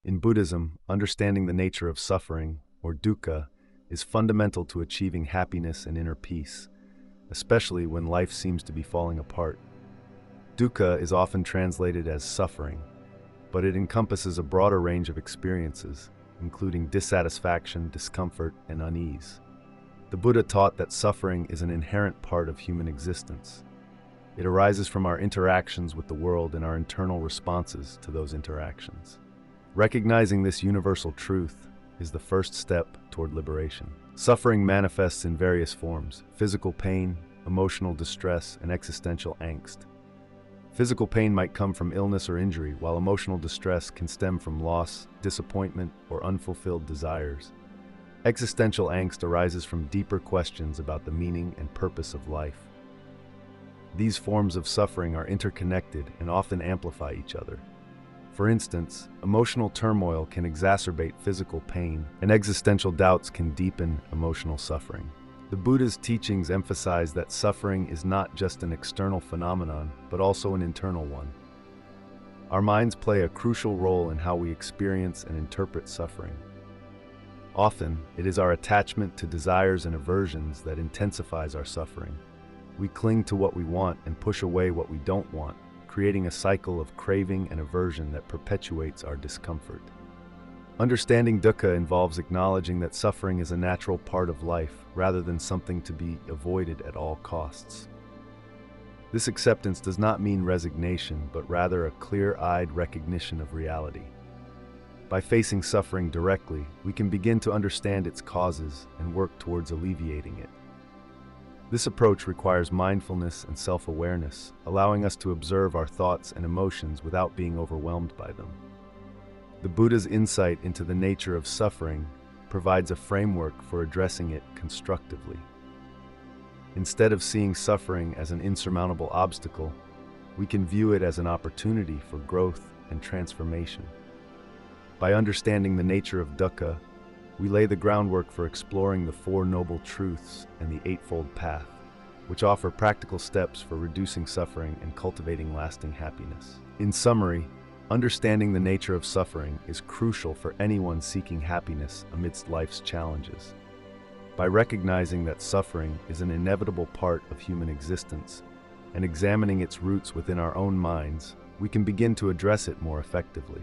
In Buddhism, understanding the nature of suffering, or dukkha, is fundamental to achieving happiness and inner peace, especially when life seems to be falling apart. Dukkha is often translated as suffering, but it encompasses a broader range of experiences, including dissatisfaction, discomfort, and unease. The Buddha taught that suffering is an inherent part of human existence. It arises from our interactions with the world and our internal responses to those interactions. Recognizing this universal truth is the first step toward liberation. Suffering manifests in various forms: physical pain, emotional distress, and existential angst. Physical pain might come from illness or injury, while emotional distress can stem from loss, disappointment, or unfulfilled desires. Existential angst arises from deeper questions about the meaning and purpose of life. These forms of suffering are interconnected and often amplify each other. For instance, emotional turmoil can exacerbate physical pain, and existential doubts can deepen emotional suffering. The Buddha's teachings emphasize that suffering is not just an external phenomenon, but also an internal one. Our minds play a crucial role in how we experience and interpret suffering. Often, it is our attachment to desires and aversions that intensifies our suffering. We cling to what we want and push away what we don't want, creating a cycle of craving and aversion that perpetuates our discomfort. Understanding dukkha involves acknowledging that suffering is a natural part of life rather than something to be avoided at all costs. This acceptance does not mean resignation, but rather a clear-eyed recognition of reality. By facing suffering directly, we can begin to understand its causes and work towards alleviating it. This approach requires mindfulness and self-awareness, allowing us to observe our thoughts and emotions without being overwhelmed by them. The Buddha's insight into the nature of suffering provides a framework for addressing it constructively. Instead of seeing suffering as an insurmountable obstacle, we can view it as an opportunity for growth and transformation. By understanding the nature of dukkha, we lay the groundwork for exploring the Four Noble Truths and the Eightfold Path, which offer practical steps for reducing suffering and cultivating lasting happiness. In summary, understanding the nature of suffering is crucial for anyone seeking happiness amidst life's challenges. By recognizing that suffering is an inevitable part of human existence and examining its roots within our own minds, we can begin to address it more effectively.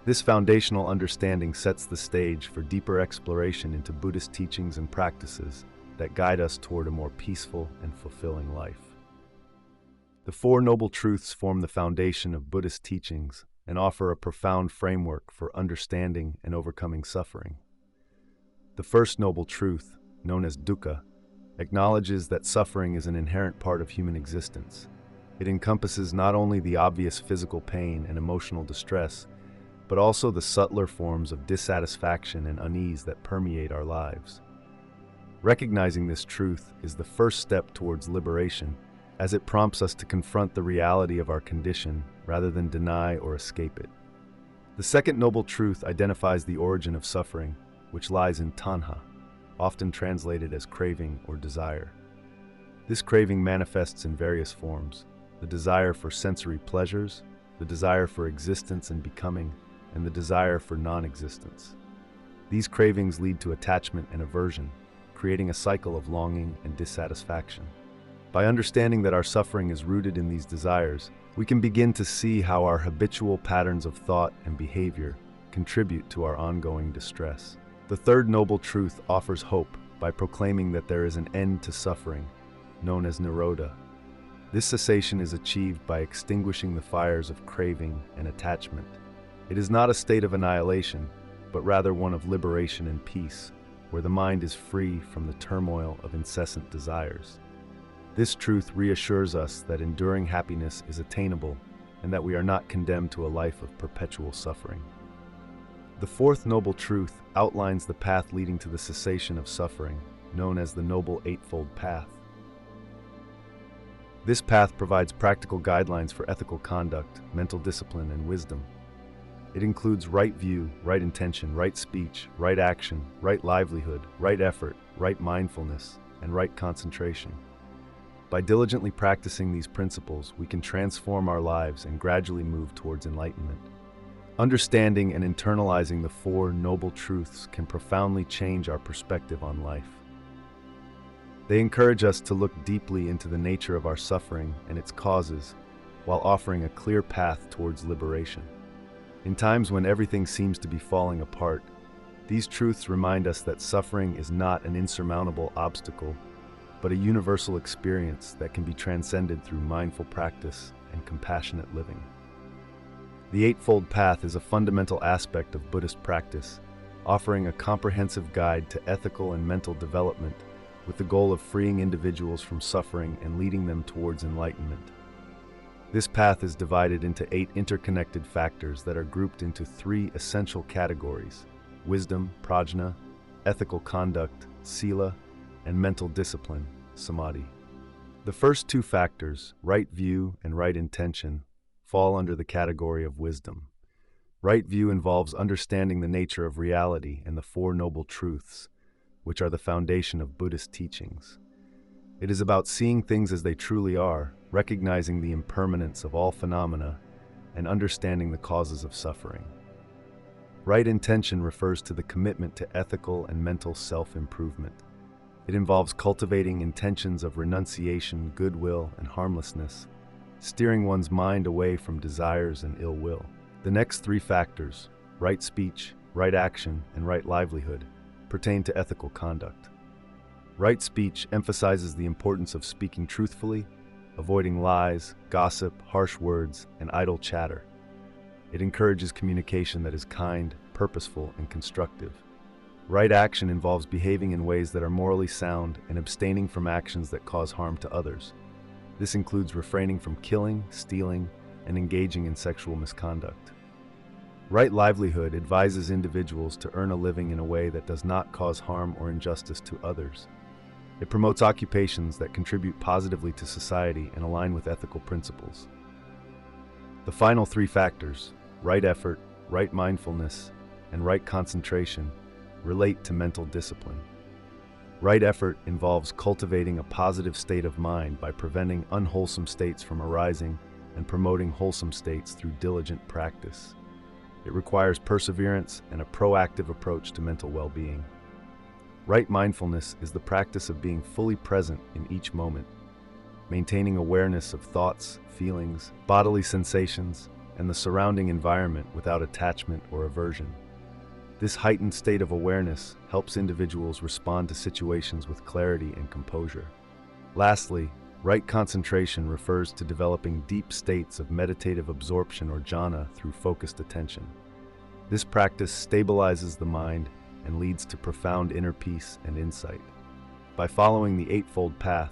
This foundational understanding sets the stage for deeper exploration into Buddhist teachings and practices that guide us toward a more peaceful and fulfilling life. The Four Noble Truths form the foundation of Buddhist teachings and offer a profound framework for understanding and overcoming suffering. The first noble truth, known as dukkha, acknowledges that suffering is an inherent part of human existence. It encompasses not only the obvious physical pain and emotional distress, but also the subtler forms of dissatisfaction and unease that permeate our lives. Recognizing this truth is the first step towards liberation, as it prompts us to confront the reality of our condition rather than deny or escape it. The second noble truth identifies the origin of suffering, which lies in tanha, often translated as craving or desire. This craving manifests in various forms: the desire for sensory pleasures, the desire for existence and becoming, and the desire for non-existence. These cravings lead to attachment and aversion, creating a cycle of longing and dissatisfaction. By understanding that our suffering is rooted in these desires, we can begin to see how our habitual patterns of thought and behavior contribute to our ongoing distress. The third noble truth offers hope by proclaiming that there is an end to suffering, known as nirodha. This cessation is achieved by extinguishing the fires of craving and attachment. It is not a state of annihilation, but rather one of liberation and peace, where the mind is free from the turmoil of incessant desires. This truth reassures us that enduring happiness is attainable and that we are not condemned to a life of perpetual suffering. The fourth noble truth outlines the path leading to the cessation of suffering, known as the Noble Eightfold Path. This path provides practical guidelines for ethical conduct, mental discipline, and wisdom. It includes right view, right intention, right speech, right action, right livelihood, right effort, right mindfulness, and right concentration. By diligently practicing these principles, we can transform our lives and gradually move towards enlightenment. Understanding and internalizing the Four Noble Truths can profoundly change our perspective on life. They encourage us to look deeply into the nature of our suffering and its causes, while offering a clear path towards liberation. In times when everything seems to be falling apart, these truths remind us that suffering is not an insurmountable obstacle, but a universal experience that can be transcended through mindful practice and compassionate living. The Eightfold Path is a fundamental aspect of Buddhist practice, offering a comprehensive guide to ethical and mental development with the goal of freeing individuals from suffering and leading them towards enlightenment. This path is divided into 8 interconnected factors that are grouped into 3 essential categories: wisdom, prajna; ethical conduct, sila; and mental discipline, samadhi. The first 2 factors, right view and right intention, fall under the category of wisdom. Right view involves understanding the nature of reality and the Four Noble Truths, which are the foundation of Buddhist teachings. It is about seeing things as they truly are, recognizing the impermanence of all phenomena, and understanding the causes of suffering. Right intention refers to the commitment to ethical and mental self-improvement. It involves cultivating intentions of renunciation, goodwill, and harmlessness, steering one's mind away from desires and ill will. The next 3 factors, right speech, right action, and right livelihood, pertain to ethical conduct. Right speech emphasizes the importance of speaking truthfully, avoiding lies, gossip, harsh words, and idle chatter. It encourages communication that is kind, purposeful, and constructive. Right action involves behaving in ways that are morally sound and abstaining from actions that cause harm to others. This includes refraining from killing, stealing, and engaging in sexual misconduct. Right livelihood advises individuals to earn a living in a way that does not cause harm or injustice to others. It promotes occupations that contribute positively to society and align with ethical principles. The final 3 factors, right effort, right mindfulness, and right concentration, relate to mental discipline. Right effort involves cultivating a positive state of mind by preventing unwholesome states from arising and promoting wholesome states through diligent practice. It requires perseverance and a proactive approach to mental well-being. Right mindfulness is the practice of being fully present in each moment, maintaining awareness of thoughts, feelings, bodily sensations, and the surrounding environment without attachment or aversion. This heightened state of awareness helps individuals respond to situations with clarity and composure. Lastly, right concentration refers to developing deep states of meditative absorption or jhana through focused attention. This practice stabilizes the mind and leads to profound inner peace and insight. By following the Eightfold Path,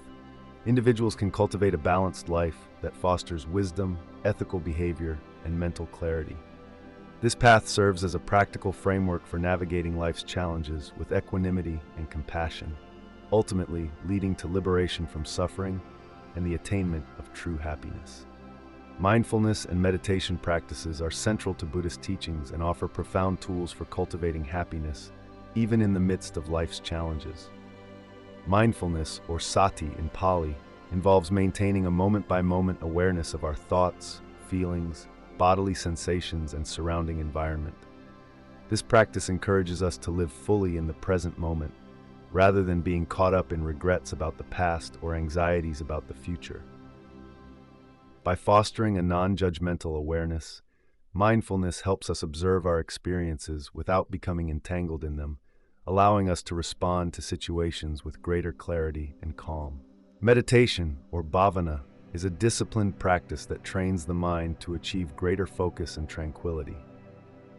individuals can cultivate a balanced life that fosters wisdom, ethical behavior, and mental clarity. This path serves as a practical framework for navigating life's challenges with equanimity and compassion, ultimately leading to liberation from suffering and the attainment of true happiness. Mindfulness and meditation practices are central to Buddhist teachings and offer profound tools for cultivating happiness, even in the midst of life's challenges. Mindfulness, or sati in Pali, involves maintaining a moment-by-moment awareness of our thoughts, feelings, bodily sensations, and surrounding environment. This practice encourages us to live fully in the present moment, rather than being caught up in regrets about the past or anxieties about the future. By fostering a non-judgmental awareness, mindfulness helps us observe our experiences without becoming entangled in them, allowing us to respond to situations with greater clarity and calm. Meditation, or bhavana, is a disciplined practice that trains the mind to achieve greater focus and tranquility.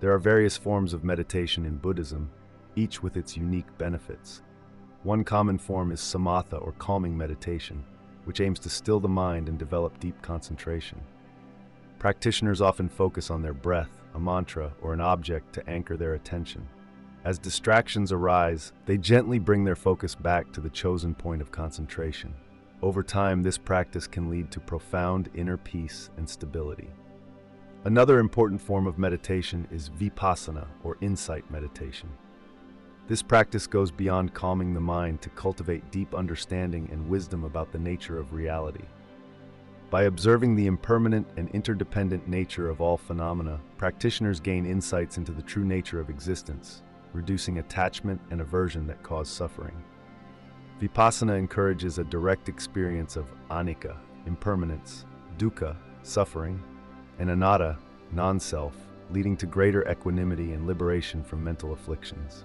There are various forms of meditation in Buddhism, each with its unique benefits. One common form is samatha, or calming meditation, which aims to still the mind and develop deep concentration. Practitioners often focus on their breath, a mantra, or an object to anchor their attention. As distractions arise, they gently bring their focus back to the chosen point of concentration. Over time, this practice can lead to profound inner peace and stability. Another important form of meditation is vipassana, or insight meditation. This practice goes beyond calming the mind to cultivate deep understanding and wisdom about the nature of reality. By observing the impermanent and interdependent nature of all phenomena, practitioners gain insights into the true nature of existence, reducing attachment and aversion that cause suffering. Vipassana encourages a direct experience of anicca, impermanence, dukkha, suffering, and anatta, non-self, leading to greater equanimity and liberation from mental afflictions.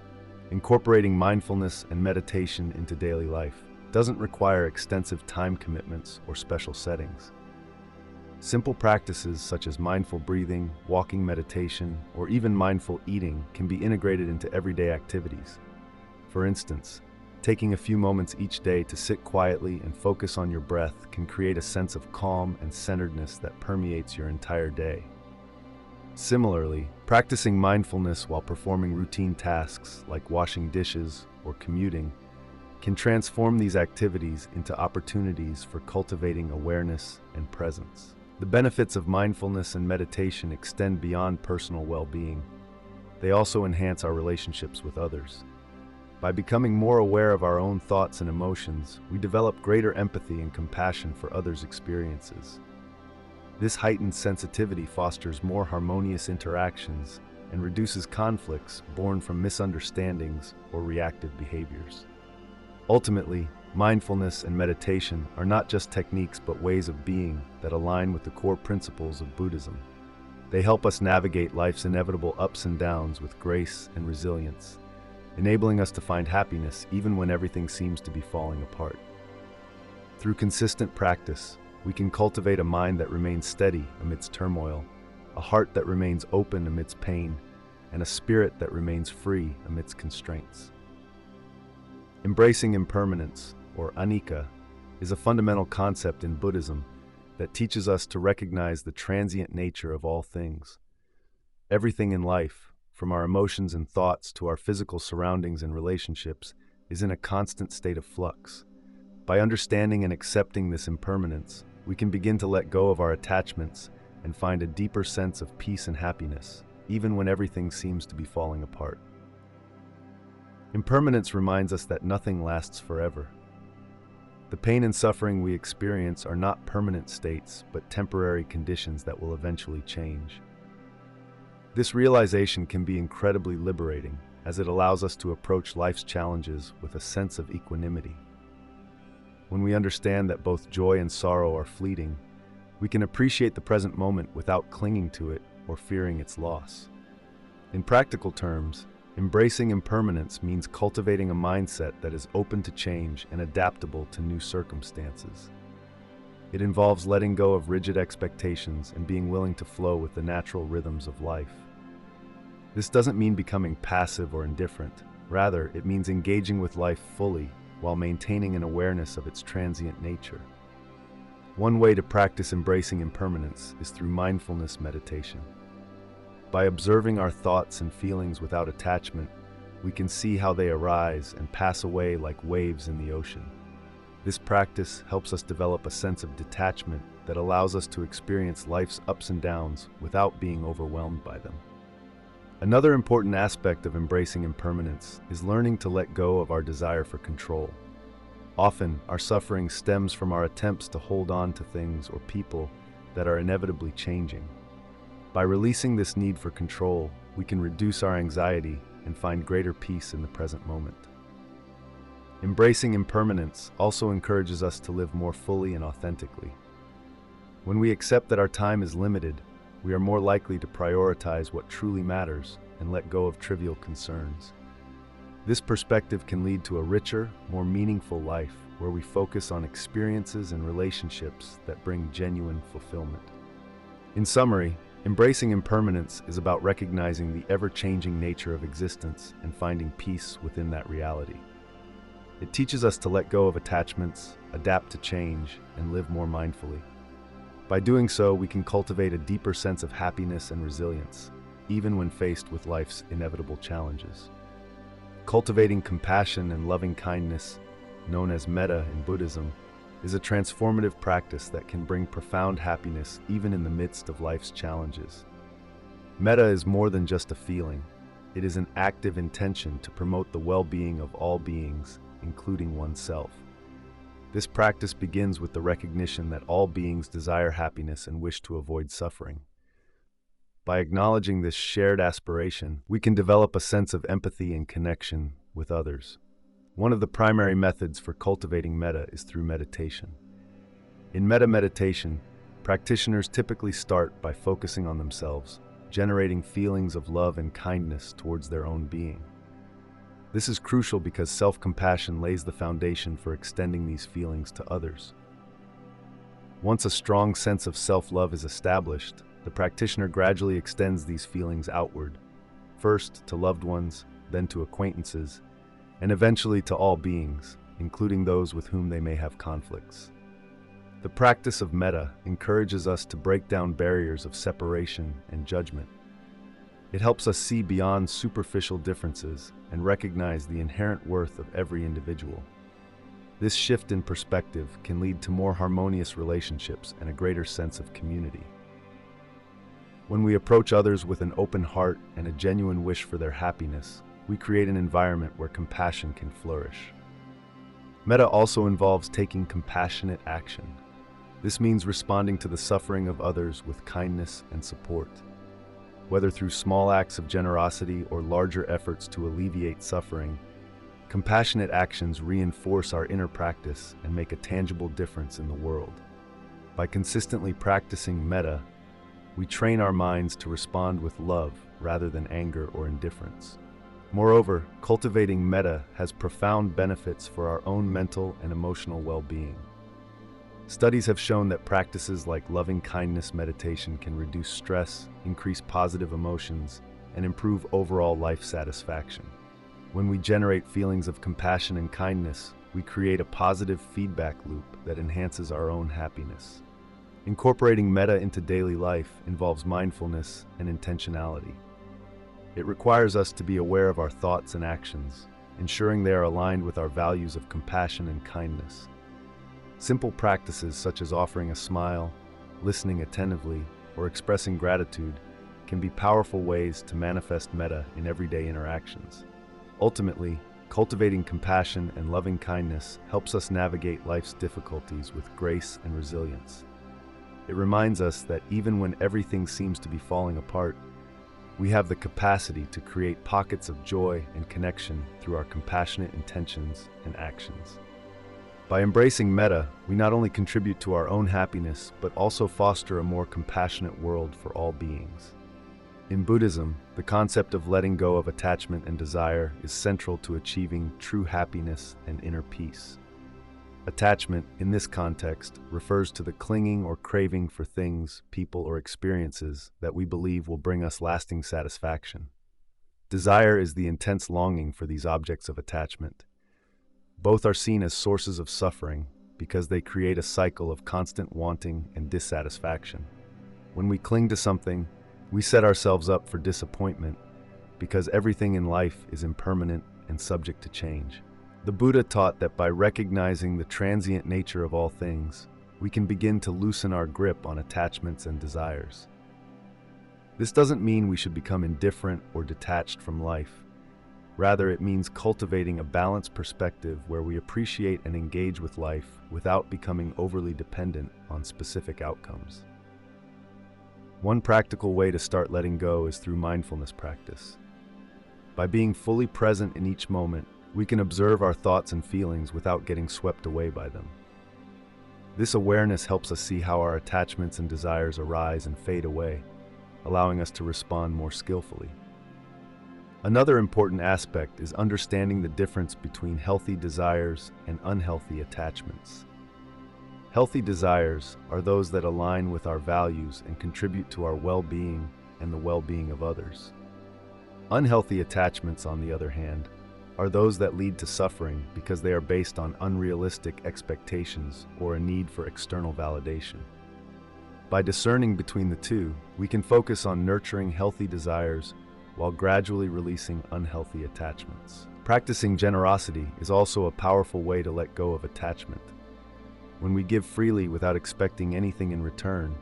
Incorporating mindfulness and meditation into daily life doesn't require extensive time commitments or special settings. Simple practices such as mindful breathing, walking meditation, or even mindful eating can be integrated into everyday activities. For instance, taking a few moments each day to sit quietly and focus on your breath can create a sense of calm and centeredness that permeates your entire day. Similarly, practicing mindfulness while performing routine tasks like washing dishes or commuting can transform these activities into opportunities for cultivating awareness and presence. The benefits of mindfulness and meditation extend beyond personal well-being. They also enhance our relationships with others. By becoming more aware of our own thoughts and emotions, we develop greater empathy and compassion for others' experiences. This heightened sensitivity fosters more harmonious interactions and reduces conflicts born from misunderstandings or reactive behaviors. Ultimately, mindfulness and meditation are not just techniques but ways of being that align with the core principles of Buddhism. They help us navigate life's inevitable ups and downs with grace and resilience, enabling us to find happiness even when everything seems to be falling apart. Through consistent practice, we can cultivate a mind that remains steady amidst turmoil, a heart that remains open amidst pain, and a spirit that remains free amidst constraints. Embracing impermanence, or anicca, is a fundamental concept in Buddhism that teaches us to recognize the transient nature of all things. Everything in life, from our emotions and thoughts to our physical surroundings and relationships, is in a constant state of flux. By understanding and accepting this impermanence, we can begin to let go of our attachments and find a deeper sense of peace and happiness, even when everything seems to be falling apart. Impermanence reminds us that nothing lasts forever. The pain and suffering we experience are not permanent states, but temporary conditions that will eventually change. This realization can be incredibly liberating, as it allows us to approach life's challenges with a sense of equanimity. When we understand that both joy and sorrow are fleeting, we can appreciate the present moment without clinging to it or fearing its loss. In practical terms, embracing impermanence means cultivating a mindset that is open to change and adaptable to new circumstances. It involves letting go of rigid expectations and being willing to flow with the natural rhythms of life. This doesn't mean becoming passive or indifferent. Rather, it means engaging with life fully while maintaining an awareness of its transient nature. One way to practice embracing impermanence is through mindfulness meditation. By observing our thoughts and feelings without attachment, we can see how they arise and pass away like waves in the ocean. This practice helps us develop a sense of detachment that allows us to experience life's ups and downs without being overwhelmed by them. Another important aspect of embracing impermanence is learning to let go of our desire for control. Often, our suffering stems from our attempts to hold on to things or people that are inevitably changing. By releasing this need for control, we can reduce our anxiety and find greater peace in the present moment. Embracing impermanence also encourages us to live more fully and authentically. When we accept that our time is limited, we are more likely to prioritize what truly matters and let go of trivial concerns. This perspective can lead to a richer, more meaningful life where we focus on experiences and relationships that bring genuine fulfillment. In summary, embracing impermanence is about recognizing the ever-changing nature of existence and finding peace within that reality. It teaches us to let go of attachments, adapt to change, and live more mindfully. By doing so, we can cultivate a deeper sense of happiness and resilience, even when faced with life's inevitable challenges. Cultivating compassion and loving kindness, known as metta in Buddhism, is a transformative practice that can bring profound happiness even in the midst of life's challenges. Metta is more than just a feeling. It is an active intention to promote the well-being of all beings, including oneself. This practice begins with the recognition that all beings desire happiness and wish to avoid suffering. By acknowledging this shared aspiration, we can develop a sense of empathy and connection with others. One of the primary methods for cultivating metta is through meditation. In metta meditation, practitioners typically start by focusing on themselves, generating feelings of love and kindness towards their own being. This is crucial because self-compassion lays the foundation for extending these feelings to others. Once a strong sense of self-love is established, the practitioner gradually extends these feelings outward, first to loved ones, then to acquaintances, and eventually to all beings, including those with whom they may have conflicts. The practice of metta encourages us to break down barriers of separation and judgment. It helps us see beyond superficial differences and recognize the inherent worth of every individual. This shift in perspective can lead to more harmonious relationships and a greater sense of community. When we approach others with an open heart and a genuine wish for their happiness, we create an environment where compassion can flourish. Metta also involves taking compassionate action. This means responding to the suffering of others with kindness and support. Whether through small acts of generosity or larger efforts to alleviate suffering, compassionate actions reinforce our inner practice and make a tangible difference in the world. By consistently practicing metta, we train our minds to respond with love rather than anger or indifference. Moreover, cultivating metta has profound benefits for our own mental and emotional well-being. Studies have shown that practices like loving-kindness meditation can reduce stress, increase positive emotions, and improve overall life satisfaction. When we generate feelings of compassion and kindness, we create a positive feedback loop that enhances our own happiness. Incorporating metta into daily life involves mindfulness and intentionality. It requires us to be aware of our thoughts and actions, ensuring they are aligned with our values of compassion and kindness. Simple practices such as offering a smile, listening attentively, or expressing gratitude can be powerful ways to manifest metta in everyday interactions. Ultimately, cultivating compassion and loving kindness helps us navigate life's difficulties with grace and resilience. It reminds us that even when everything seems to be falling apart, we have the capacity to create pockets of joy and connection through our compassionate intentions and actions. By embracing metta, we not only contribute to our own happiness, but also foster a more compassionate world for all beings. In Buddhism, the concept of letting go of attachment and desire is central to achieving true happiness and inner peace. Attachment, in this context, refers to the clinging or craving for things, people, or experiences that we believe will bring us lasting satisfaction. Desire is the intense longing for these objects of attachment. Both are seen as sources of suffering because they create a cycle of constant wanting and dissatisfaction. When we cling to something, we set ourselves up for disappointment because everything in life is impermanent and subject to change. The Buddha taught that by recognizing the transient nature of all things, we can begin to loosen our grip on attachments and desires. This doesn't mean we should become indifferent or detached from life. Rather, it means cultivating a balanced perspective where we appreciate and engage with life without becoming overly dependent on specific outcomes. One practical way to start letting go is through mindfulness practice. By being fully present in each moment, we can observe our thoughts and feelings without getting swept away by them. This awareness helps us see how our attachments and desires arise and fade away, allowing us to respond more skillfully. Another important aspect is understanding the difference between healthy desires and unhealthy attachments. Healthy desires are those that align with our values and contribute to our well-being and the well-being of others. Unhealthy attachments, on the other hand, are those that lead to suffering because they are based on unrealistic expectations or a need for external validation. By discerning between the two, we can focus on nurturing healthy desires while gradually releasing unhealthy attachments. Practicing generosity is also a powerful way to let go of attachment. When we give freely without expecting anything in return,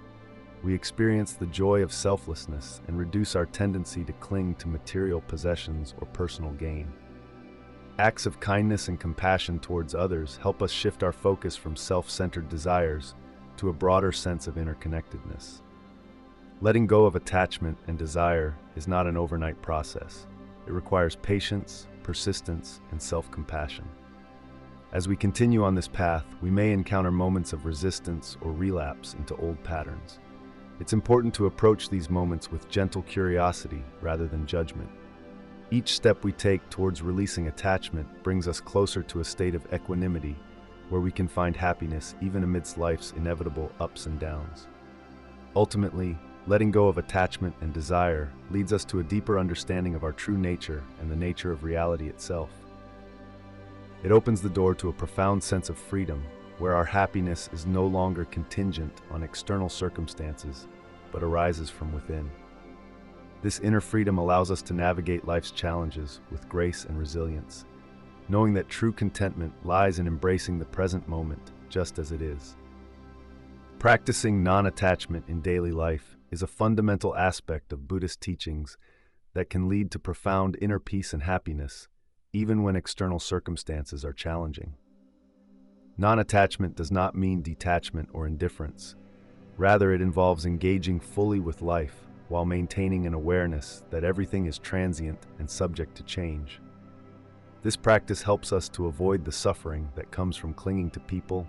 we experience the joy of selflessness and reduce our tendency to cling to material possessions or personal gain. Acts of kindness and compassion towards others help us shift our focus from self-centered desires to a broader sense of interconnectedness. Letting go of attachment and desire is not an overnight process. It requires patience, persistence, and self-compassion. As we continue on this path, we may encounter moments of resistance or relapse into old patterns. It's important to approach these moments with gentle curiosity rather than judgment. Each step we take towards releasing attachment brings us closer to a state of equanimity where we can find happiness even amidst life's inevitable ups and downs. Ultimately, letting go of attachment and desire leads us to a deeper understanding of our true nature and the nature of reality itself. It opens the door to a profound sense of freedom, where our happiness is no longer contingent on external circumstances, but arises from within. This inner freedom allows us to navigate life's challenges with grace and resilience, knowing that true contentment lies in embracing the present moment just as it is. Practicing non-attachment in daily life is a fundamental aspect of Buddhist teachings that can lead to profound inner peace and happiness, even when external circumstances are challenging. Non-attachment does not mean detachment or indifference. Rather, it involves engaging fully with life while maintaining an awareness that everything is transient and subject to change. This practice helps us to avoid the suffering that comes from clinging to people,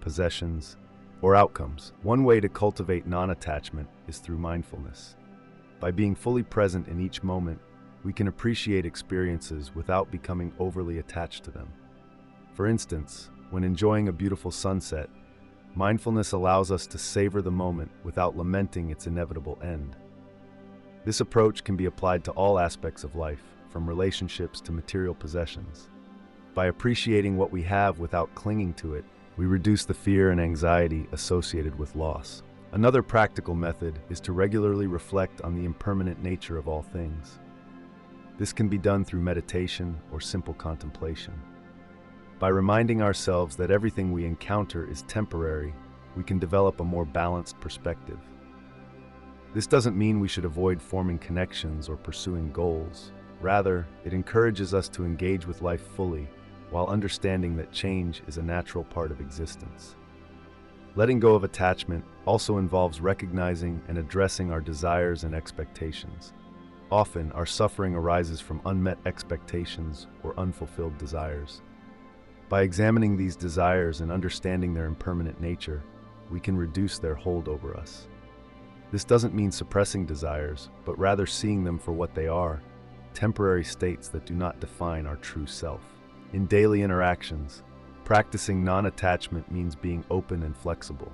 possessions, or outcomes. One way to cultivate non-attachment is through mindfulness. By being fully present in each moment, we can appreciate experiences without becoming overly attached to them. For instance, when enjoying a beautiful sunset, mindfulness allows us to savor the moment without lamenting its inevitable end. This approach can be applied to all aspects of life, from relationships to material possessions. By appreciating what we have without clinging to it, we reduce the fear and anxiety associated with loss. Another practical method is to regularly reflect on the impermanent nature of all things. This can be done through meditation or simple contemplation. By reminding ourselves that everything we encounter is temporary, we can develop a more balanced perspective. This doesn't mean we should avoid forming connections or pursuing goals. Rather, it encourages us to engage with life fully, while understanding that change is a natural part of existence. Letting go of attachment also involves recognizing and addressing our desires and expectations. Often, our suffering arises from unmet expectations or unfulfilled desires. By examining these desires and understanding their impermanent nature, we can reduce their hold over us. This doesn't mean suppressing desires, but rather seeing them for what they are, temporary states that do not define our true self. In daily interactions, practicing non-attachment means being open and flexible.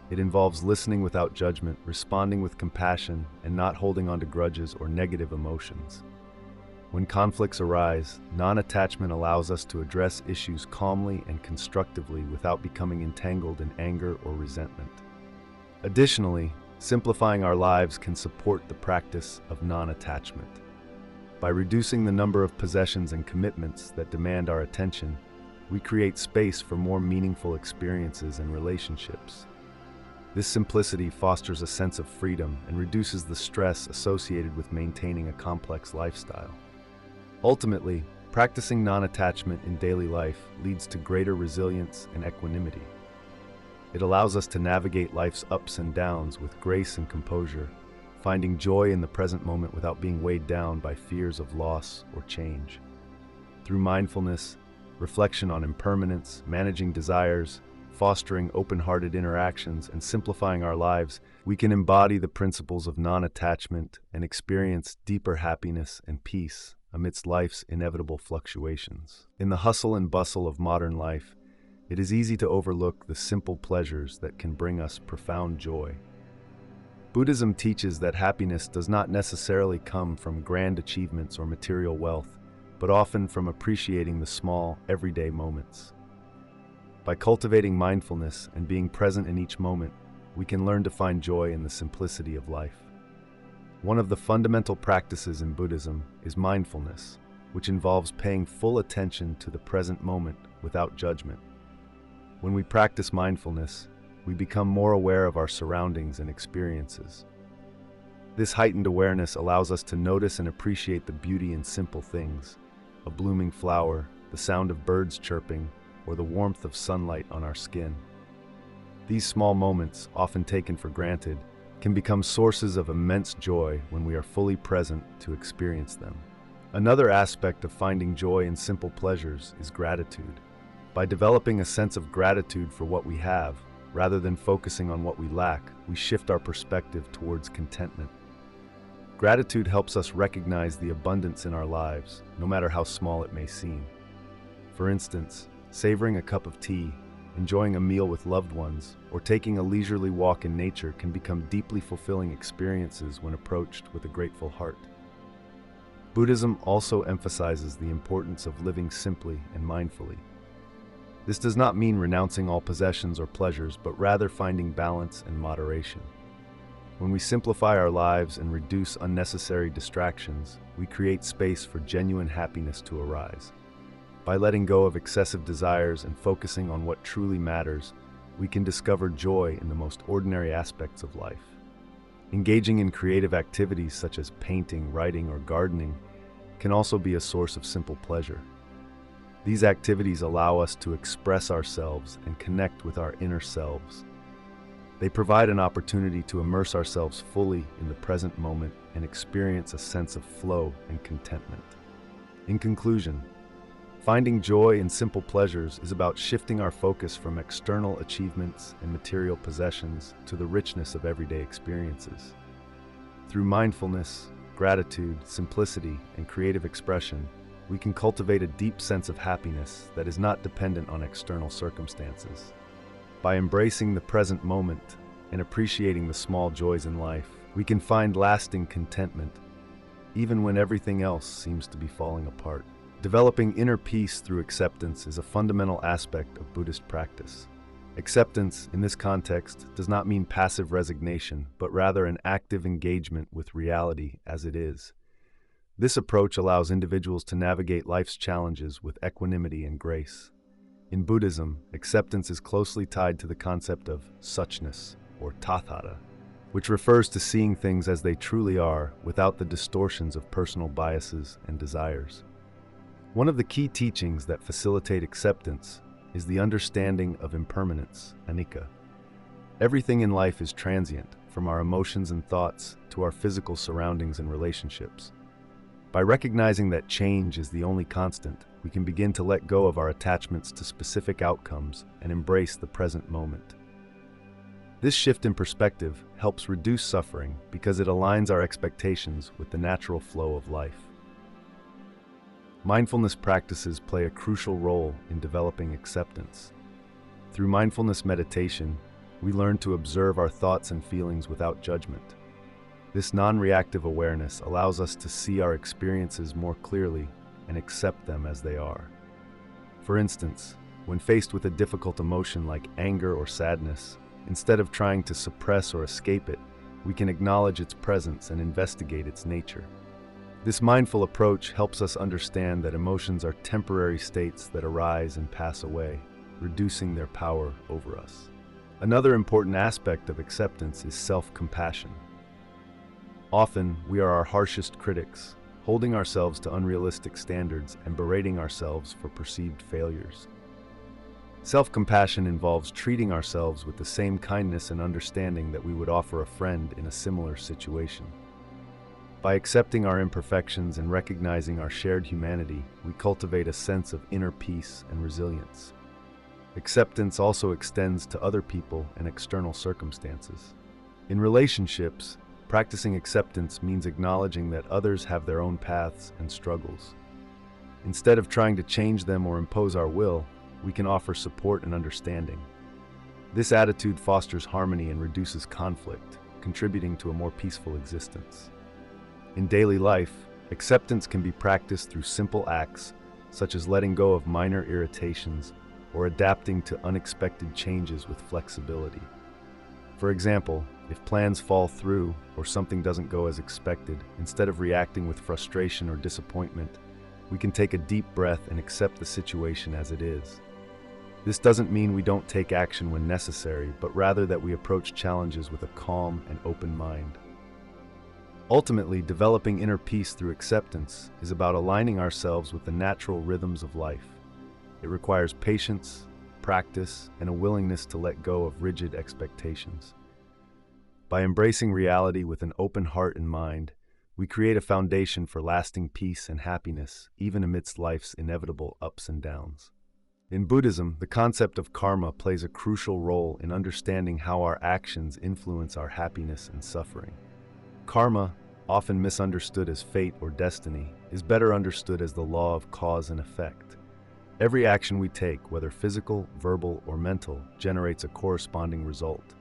It involves listening without judgment, responding with compassion, and not holding on to grudges or negative emotions. When conflicts arise, non-attachment allows us to address issues calmly and constructively without becoming entangled in anger or resentment. Additionally, simplifying our lives can support the practice of non-attachment. By reducing the number of possessions and commitments that demand our attention, we create space for more meaningful experiences and relationships. This simplicity fosters a sense of freedom and reduces the stress associated with maintaining a complex lifestyle. Ultimately, practicing non-attachment in daily life leads to greater resilience and equanimity. It allows us to navigate life's ups and downs with grace and composure, finding joy in the present moment without being weighed down by fears of loss or change. Through mindfulness, reflection on impermanence, managing desires, fostering open-hearted interactions, and simplifying our lives, we can embody the principles of non-attachment and experience deeper happiness and peace amidst life's inevitable fluctuations. In the hustle and bustle of modern life, it is easy to overlook the simple pleasures that can bring us profound joy. Buddhism teaches that happiness does not necessarily come from grand achievements or material wealth, but often from appreciating the small, everyday moments. By cultivating mindfulness and being present in each moment, we can learn to find joy in the simplicity of life. One of the fundamental practices in Buddhism is mindfulness, which involves paying full attention to the present moment without judgment. When we practice mindfulness, we become more aware of our surroundings and experiences. This heightened awareness allows us to notice and appreciate the beauty in simple things, a blooming flower, the sound of birds chirping, or the warmth of sunlight on our skin. These small moments, often taken for granted, can become sources of immense joy when we are fully present to experience them. Another aspect of finding joy in simple pleasures is gratitude. By developing a sense of gratitude for what we have, rather than focusing on what we lack, we shift our perspective towards contentment. Gratitude helps us recognize the abundance in our lives, no matter how small it may seem. For instance, savoring a cup of tea, enjoying a meal with loved ones, or taking a leisurely walk in nature can become deeply fulfilling experiences when approached with a grateful heart. Buddhism also emphasizes the importance of living simply and mindfully. This does not mean renouncing all possessions or pleasures, but rather finding balance and moderation. When we simplify our lives and reduce unnecessary distractions, we create space for genuine happiness to arise. By letting go of excessive desires and focusing on what truly matters, we can discover joy in the most ordinary aspects of life. Engaging in creative activities such as painting, writing, or gardening can also be a source of simple pleasure. These activities allow us to express ourselves and connect with our inner selves. They provide an opportunity to immerse ourselves fully in the present moment and experience a sense of flow and contentment. In conclusion, finding joy in simple pleasures is about shifting our focus from external achievements and material possessions to the richness of everyday experiences. Through mindfulness, gratitude, simplicity, and creative expression, we can cultivate a deep sense of happiness that is not dependent on external circumstances. By embracing the present moment and appreciating the small joys in life, we can find lasting contentment, even when everything else seems to be falling apart. Developing inner peace through acceptance is a fundamental aspect of Buddhist practice. Acceptance, in this context, does not mean passive resignation, but rather an active engagement with reality as it is. This approach allows individuals to navigate life's challenges with equanimity and grace. In Buddhism, acceptance is closely tied to the concept of suchness, or tathata, which refers to seeing things as they truly are without the distortions of personal biases and desires. One of the key teachings that facilitate acceptance is the understanding of impermanence, anicca. Everything in life is transient, from our emotions and thoughts to our physical surroundings and relationships. By recognizing that change is the only constant, we can begin to let go of our attachments to specific outcomes and embrace the present moment. This shift in perspective helps reduce suffering because it aligns our expectations with the natural flow of life. Mindfulness practices play a crucial role in developing acceptance. Through mindfulness meditation, we learn to observe our thoughts and feelings without judgment. This non-reactive awareness allows us to see our experiences more clearly and accept them as they are. For instance, when faced with a difficult emotion like anger or sadness, instead of trying to suppress or escape it, we can acknowledge its presence and investigate its nature. This mindful approach helps us understand that emotions are temporary states that arise and pass away, reducing their power over us. Another important aspect of acceptance is self-compassion. Often, we are our harshest critics, holding ourselves to unrealistic standards and berating ourselves for perceived failures. Self-compassion involves treating ourselves with the same kindness and understanding that we would offer a friend in a similar situation. By accepting our imperfections and recognizing our shared humanity, we cultivate a sense of inner peace and resilience. Acceptance also extends to other people and external circumstances. In relationships, practicing acceptance means acknowledging that others have their own paths and struggles. Instead of trying to change them or impose our will, we can offer support and understanding. This attitude fosters harmony and reduces conflict, contributing to a more peaceful existence. In daily life, acceptance can be practiced through simple acts, such as letting go of minor irritations or adapting to unexpected changes with flexibility. For example, if plans fall through or something doesn't go as expected, instead of reacting with frustration or disappointment, we can take a deep breath and accept the situation as it is. This doesn't mean we don't take action when necessary, but rather that we approach challenges with a calm and open mind. Ultimately, developing inner peace through acceptance is about aligning ourselves with the natural rhythms of life. It requires patience, practice, and a willingness to let go of rigid expectations. By embracing reality with an open heart and mind, we create a foundation for lasting peace and happiness, even amidst life's inevitable ups and downs. In Buddhism, the concept of karma plays a crucial role in understanding how our actions influence our happiness and suffering. Karma, often misunderstood as fate or destiny, is better understood as the law of cause and effect. Every action we take, whether physical, verbal, or mental, generates a corresponding result.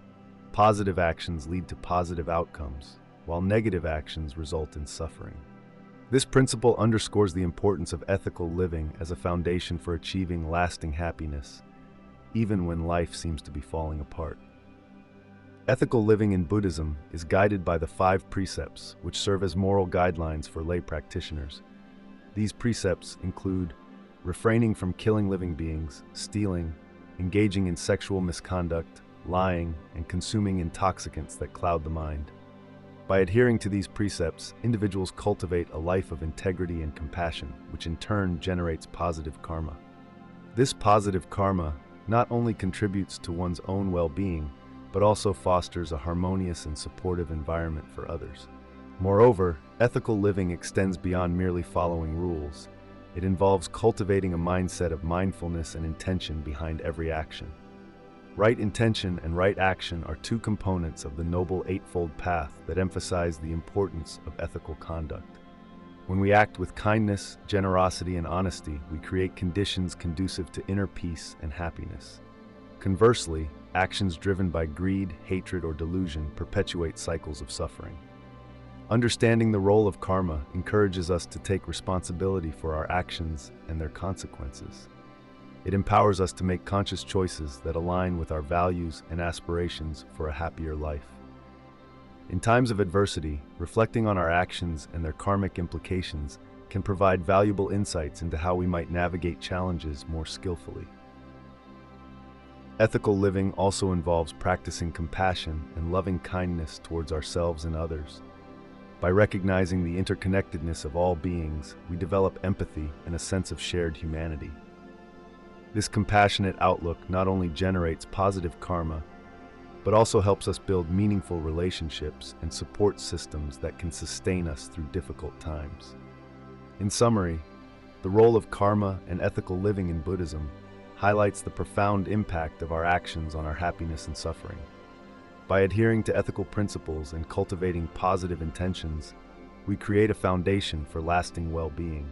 Positive actions lead to positive outcomes, while negative actions result in suffering. This principle underscores the importance of ethical living as a foundation for achieving lasting happiness, even when life seems to be falling apart. Ethical living in Buddhism is guided by the 5 precepts, which serve as moral guidelines for lay practitioners. These precepts include refraining from killing living beings, stealing, engaging in sexual misconduct, lying, and consuming intoxicants that cloud the mind. By adhering to these precepts, individuals cultivate a life of integrity and compassion, which in turn generates positive karma. This positive karma not only contributes to one's own well-being, but also fosters a harmonious and supportive environment for others. Moreover, ethical living extends beyond merely following rules. It involves cultivating a mindset of mindfulness and intention behind every action. Right intention and right action are 2 components of the Noble Eightfold Path that emphasize the importance of ethical conduct. When we act with kindness, generosity, and honesty, we create conditions conducive to inner peace and happiness. Conversely, actions driven by greed, hatred, or delusion perpetuate cycles of suffering. Understanding the role of karma encourages us to take responsibility for our actions and their consequences. It empowers us to make conscious choices that align with our values and aspirations for a happier life. In times of adversity, reflecting on our actions and their karmic implications can provide valuable insights into how we might navigate challenges more skillfully. Ethical living also involves practicing compassion and loving kindness towards ourselves and others. By recognizing the interconnectedness of all beings, we develop empathy and a sense of shared humanity. This compassionate outlook not only generates positive karma, but also helps us build meaningful relationships and support systems that can sustain us through difficult times. In summary, the role of karma and ethical living in Buddhism highlights the profound impact of our actions on our happiness and suffering. By adhering to ethical principles and cultivating positive intentions, we create a foundation for lasting well-being.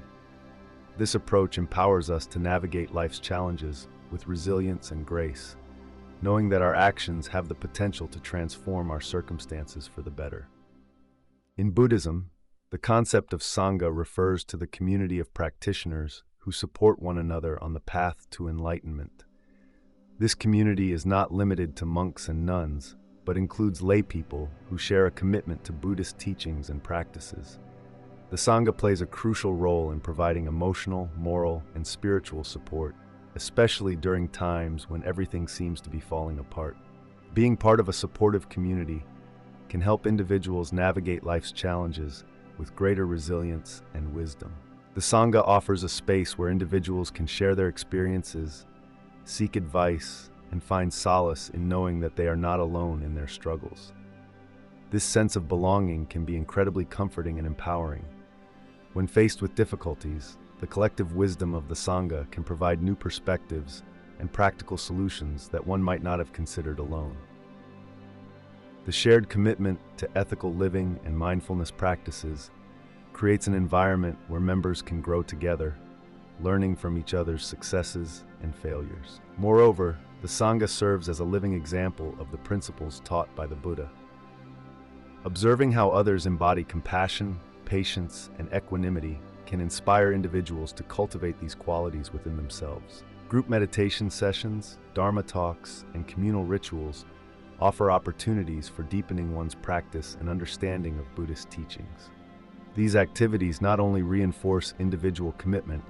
This approach empowers us to navigate life's challenges with resilience and grace, knowing that our actions have the potential to transform our circumstances for the better. In Buddhism, the concept of Sangha refers to the community of practitioners who support one another on the path to enlightenment. This community is not limited to monks and nuns, but includes lay people who share a commitment to Buddhist teachings and practices. The Sangha plays a crucial role in providing emotional, moral, and spiritual support, especially during times when everything seems to be falling apart. Being part of a supportive community can help individuals navigate life's challenges with greater resilience and wisdom. The Sangha offers a space where individuals can share their experiences, seek advice, and find solace in knowing that they are not alone in their struggles. This sense of belonging can be incredibly comforting and empowering. When faced with difficulties, the collective wisdom of the Sangha can provide new perspectives and practical solutions that one might not have considered alone. The shared commitment to ethical living and mindfulness practices creates an environment where members can grow together, learning from each other's successes and failures. Moreover, the Sangha serves as a living example of the principles taught by the Buddha. Observing how others embody compassion, patience, and equanimity can inspire individuals to cultivate these qualities within themselves. Group meditation sessions, Dharma talks, and communal rituals offer opportunities for deepening one's practice and understanding of Buddhist teachings. These activities not only reinforce individual commitment,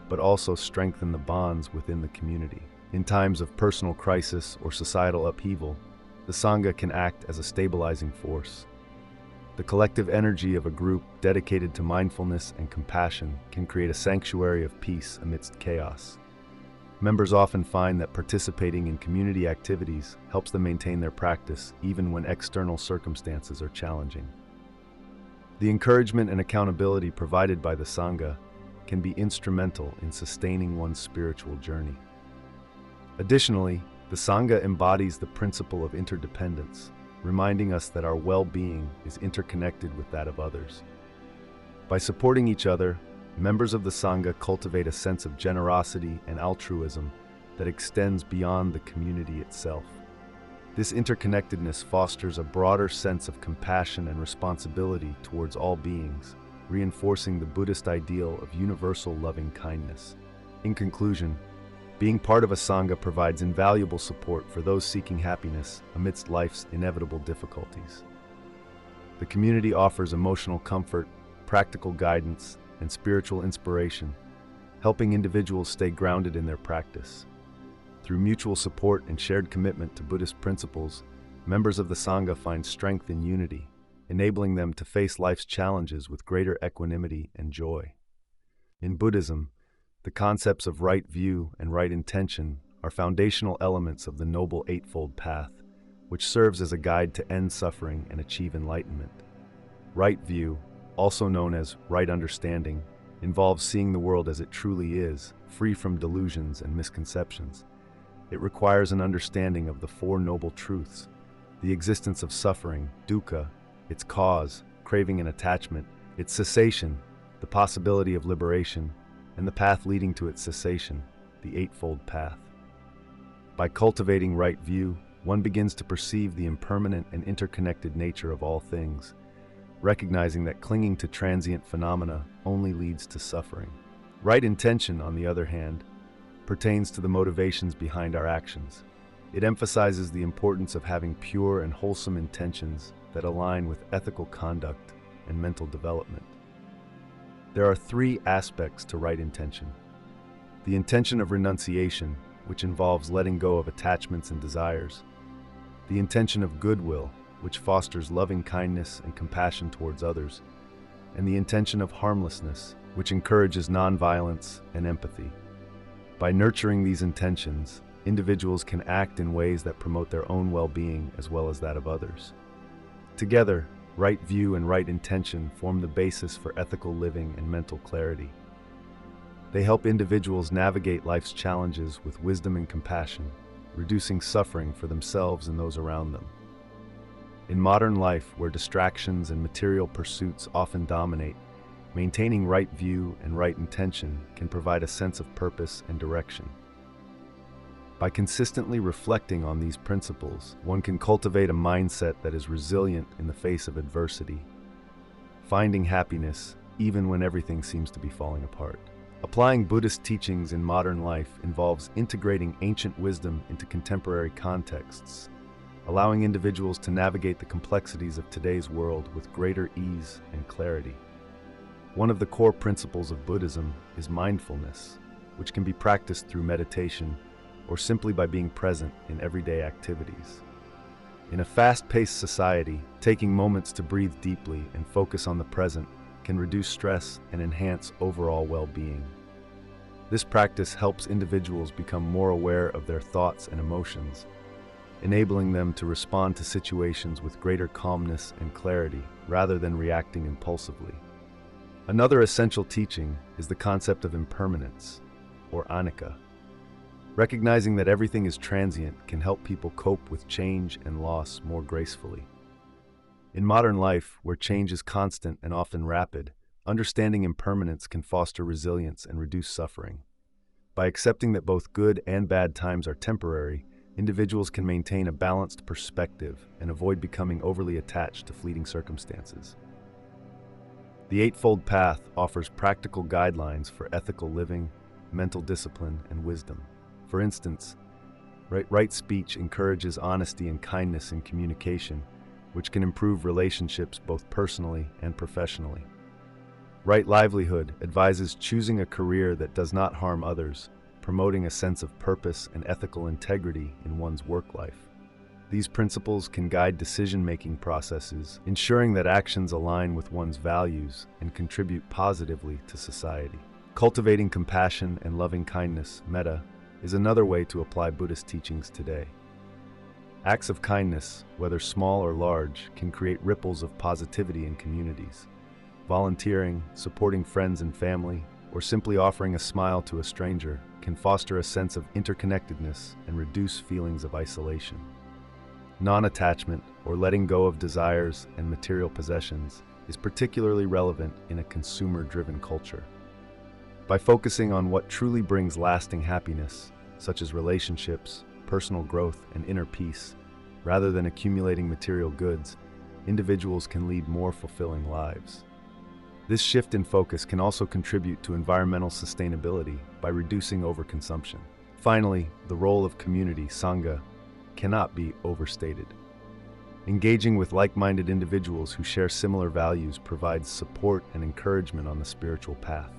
but also strengthen the bonds within the community. In times of personal crisis or societal upheaval, the Sangha can act as a stabilizing force. The collective energy of a group dedicated to mindfulness and compassion can create a sanctuary of peace amidst chaos. Members often find that participating in community activities helps them maintain their practice even when external circumstances are challenging. The encouragement and accountability provided by the Sangha can be instrumental in sustaining one's spiritual journey. Additionally, the Sangha embodies the principle of interdependence, reminding us that our well-being is interconnected with that of others. By supporting each other, members of the Sangha cultivate a sense of generosity and altruism that extends beyond the community itself. This interconnectedness fosters a broader sense of compassion and responsibility towards all beings, reinforcing the Buddhist ideal of universal loving kindness. In conclusion, being part of a Sangha provides invaluable support for those seeking happiness amidst life's inevitable difficulties. The community offers emotional comfort, practical guidance, and spiritual inspiration, helping individuals stay grounded in their practice. Through mutual support and shared commitment to Buddhist principles, members of the Sangha find strength in unity, enabling them to face life's challenges with greater equanimity and joy. In Buddhism, the concepts of right view and right intention are foundational elements of the Noble Eightfold Path, which serves as a guide to end suffering and achieve enlightenment. Right view, also known as right understanding, involves seeing the world as it truly is, free from delusions and misconceptions. It requires an understanding of the Four Noble Truths: the existence of suffering, dukkha, its cause, craving and attachment, its cessation, the possibility of liberation, and the path leading to its cessation, the Eightfold Path. By cultivating right view, one begins to perceive the impermanent and interconnected nature of all things, recognizing that clinging to transient phenomena only leads to suffering. Right intention, on the other hand, pertains to the motivations behind our actions. It emphasizes the importance of having pure and wholesome intentions that align with ethical conduct and mental development. There are three aspects to right intention: the intention of renunciation, which involves letting go of attachments and desires; the intention of goodwill, which fosters loving kindness and compassion towards others; and the intention of harmlessness, which encourages nonviolence and empathy. By nurturing these intentions, individuals can act in ways that promote their own well-being as well as that of others. Together, right view and right intention form the basis for ethical living and mental clarity. They help individuals navigate life's challenges with wisdom and compassion, reducing suffering for themselves and those around them. In modern life, where distractions and material pursuits often dominate, maintaining right view and right intention can provide a sense of purpose and direction. By consistently reflecting on these principles, one can cultivate a mindset that is resilient in the face of adversity, finding happiness even when everything seems to be falling apart. Applying Buddhist teachings in modern life involves integrating ancient wisdom into contemporary contexts, allowing individuals to navigate the complexities of today's world with greater ease and clarity. One of the core principles of Buddhism is mindfulness, which can be practiced through meditation or simply by being present in everyday activities. In a fast-paced society, taking moments to breathe deeply and focus on the present can reduce stress and enhance overall well-being. This practice helps individuals become more aware of their thoughts and emotions, enabling them to respond to situations with greater calmness and clarity rather than reacting impulsively. Another essential teaching is the concept of impermanence, or anicca. Recognizing that everything is transient can help people cope with change and loss more gracefully. In modern life, where change is constant and often rapid, understanding impermanence can foster resilience and reduce suffering. By accepting that both good and bad times are temporary, individuals can maintain a balanced perspective and avoid becoming overly attached to fleeting circumstances. The Eightfold Path offers practical guidelines for ethical living, mental discipline, and wisdom. For instance, right speech encourages honesty and kindness in communication, which can improve relationships both personally and professionally. Right livelihood advises choosing a career that does not harm others, promoting a sense of purpose and ethical integrity in one's work life. These principles can guide decision-making processes, ensuring that actions align with one's values and contribute positively to society. Cultivating compassion and loving kindness, metta, is another way to apply Buddhist teachings today. Acts of kindness, whether small or large, can create ripples of positivity in communities. Volunteering, supporting friends and family, or simply offering a smile to a stranger can foster a sense of interconnectedness and reduce feelings of isolation. Non-attachment, or letting go of desires and material possessions, is particularly relevant in a consumer-driven culture. By focusing on what truly brings lasting happiness, such as relationships, personal growth, and inner peace, rather than accumulating material goods, individuals can lead more fulfilling lives. This shift in focus can also contribute to environmental sustainability by reducing overconsumption. Finally, the role of community, sangha, cannot be overstated. Engaging with like-minded individuals who share similar values provides support and encouragement on the spiritual path.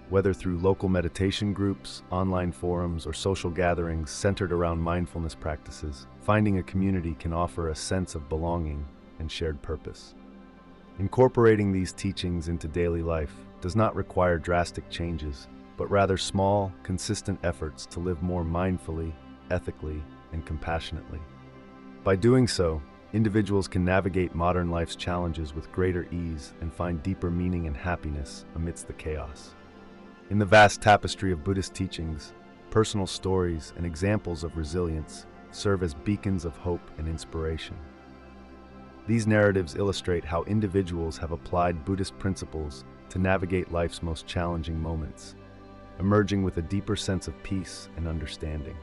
Whether through local meditation groups, online forums, or social gatherings centered around mindfulness practices, finding a community can offer a sense of belonging and shared purpose. Incorporating these teachings into daily life does not require drastic changes, but rather small, consistent efforts to live more mindfully, ethically, and compassionately. By doing so, individuals can navigate modern life's challenges with greater ease and find deeper meaning and happiness amidst the chaos. In the vast tapestry of Buddhist teachings, personal stories and examples of resilience serve as beacons of hope and inspiration. These narratives illustrate how individuals have applied Buddhist principles to navigate life's most challenging moments, emerging with a deeper sense of peace and understanding.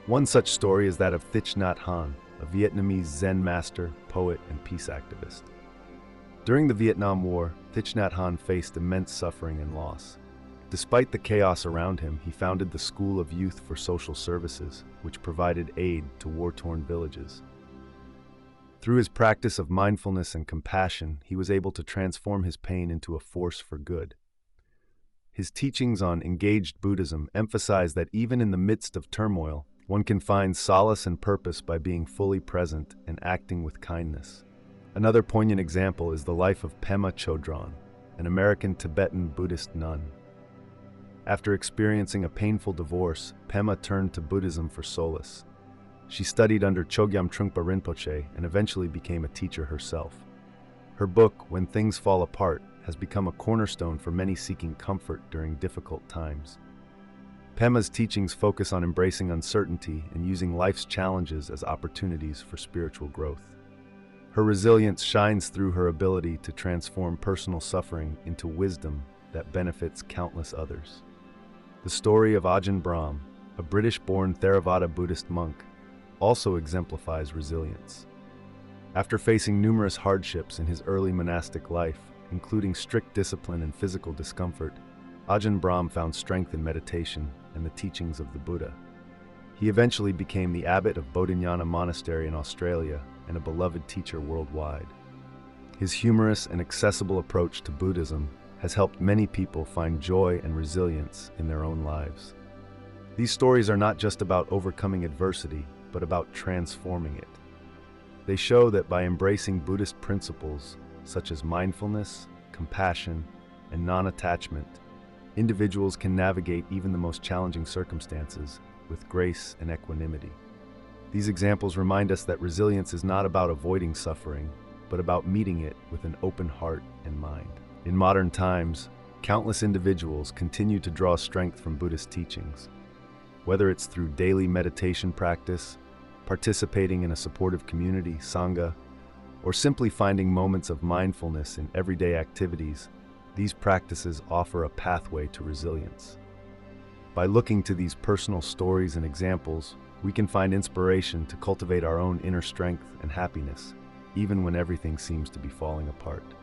One such story is that of Thich Nhat Hanh, a Vietnamese Zen master, poet, and peace activist. During the Vietnam War, Thich Nhat Hanh faced immense suffering and loss. Despite the chaos around him, he founded the School of Youth for Social Services, which provided aid to war-torn villages. Through his practice of mindfulness and compassion, he was able to transform his pain into a force for good. His teachings on engaged Buddhism emphasize that even in the midst of turmoil, one can find solace and purpose by being fully present and acting with kindness. Another poignant example is the life of Pema Chodron, an American Tibetan Buddhist nun. After experiencing a painful divorce, Pema turned to Buddhism for solace. She studied under Chogyam Trungpa Rinpoche and eventually became a teacher herself. Her book, When Things Fall Apart, has become a cornerstone for many seeking comfort during difficult times. Pema's teachings focus on embracing uncertainty and using life's challenges as opportunities for spiritual growth. Her resilience shines through her ability to transform personal suffering into wisdom that benefits countless others. The story of Ajahn Brahm, a British-born Theravada Buddhist monk, also exemplifies resilience. After facing numerous hardships in his early monastic life, including strict discipline and physical discomfort, Ajahn Brahm found strength in meditation and the teachings of the Buddha. He eventually became the abbot of Bodhinyana Monastery in Australia and a beloved teacher worldwide. His humorous and accessible approach to Buddhism has helped many people find joy and resilience in their own lives. These stories are not just about overcoming adversity, but about transforming it. They show that by embracing Buddhist principles such as mindfulness, compassion, and non-attachment, individuals can navigate even the most challenging circumstances with grace and equanimity. These examples remind us that resilience is not about avoiding suffering, but about meeting it with an open heart and mind. In modern times, countless individuals continue to draw strength from Buddhist teachings. Whether it's through daily meditation practice, participating in a supportive community, sangha, or simply finding moments of mindfulness in everyday activities, these practices offer a pathway to resilience. By looking to these personal stories and examples, we can find inspiration to cultivate our own inner strength and happiness, even when everything seems to be falling apart.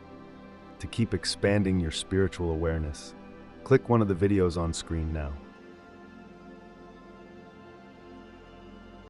To keep expanding your spiritual awareness, click one of the videos on screen now.